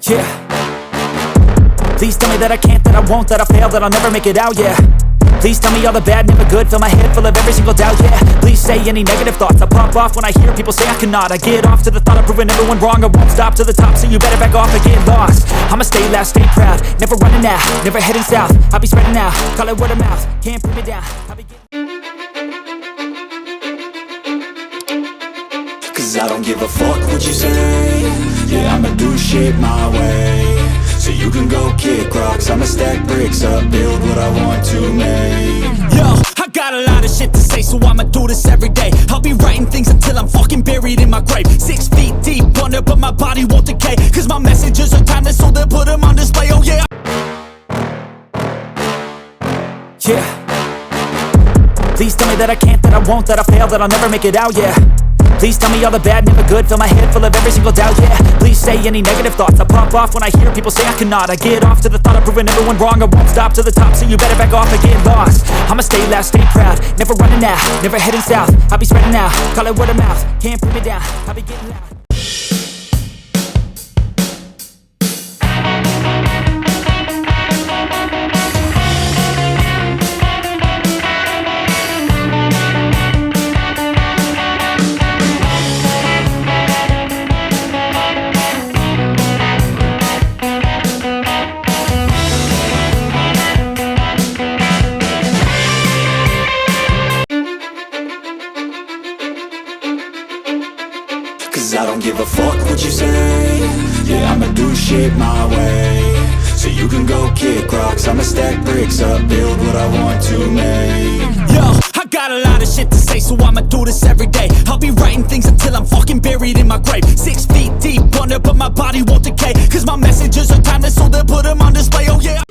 Yeah. Please tell me that I can't, that I won't, that I fail, that I'll never make it out, yeah. Please tell me all the bad, never good, fill my head full of every single doubt, yeah. Please say any negative thoughts, I pop off when I hear people say I cannot. I get off to the thought of proving everyone wrong, I won't stop to the top, so you better back off and get lost. I'ma stay loud, stay proud, never running out, never heading south. I'll be spreading out, call it word of mouth, can't put me down, I'll be getting... Cause I don't give a fuck what you say. Yeah, I'ma do shit my way. So you can go kick rocks, I'ma stack bricks up, build what I want to make. Yo, I got a lot of shit to say, so I'ma do this every day. I'll be writing things until I'm fucking buried in my grave. 6 feet deep under, but my body won't decay. Cause my messages are timeless, so they'll put them on display, oh yeah. Yeah. Please tell me that I can't, that I won't, that I fail, that I'll never make it out, yeah. Please tell me all the bad, never good, fill my head full of every single doubt, yeah. Please say any negative thoughts, I pop off when I hear people say I cannot. I get off to the thought of proving everyone wrong, I won't stop to the top, so you better back off and get lost. I'ma stay loud, stay proud, never running out, never heading south. I'll be spreading out, call it word of mouth, can't put me down, I'll be getting loud. Cause I don't give a fuck what you say. Yeah, I'ma do shit my way. So you can go go kick rocks, I'ma stack bricks up, build what I want to make. Yo, I got a lot of shit to say, so I'ma do this every day. I'll be writing things until I'm fucking buried in my grave. 6 feet deep under, but my body won't decay, cause my messages are timeless, so they'll put them on display, oh yeah.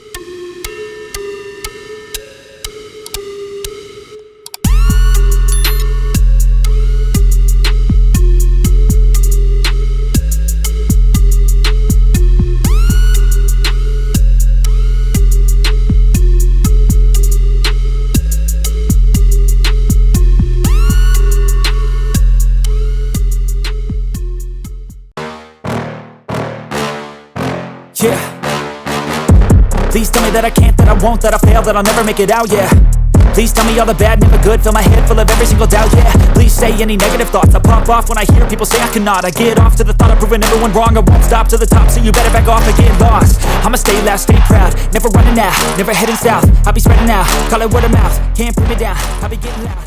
Yeah. Please tell me that I can't, that I won't, that I fail, that I'll never make it out, yeah. Please tell me all the bad, never good, fill my head full of every single doubt, yeah. Please say any negative thoughts, I pop off when I hear people say I cannot. I get off to the thought of proving everyone wrong, I won't stop to the top, so you better back off and get lost. I'ma stay loud, stay proud, never running out, never heading south. I'll be spreading out, call it word of mouth, can't put me down, I'll be getting loud.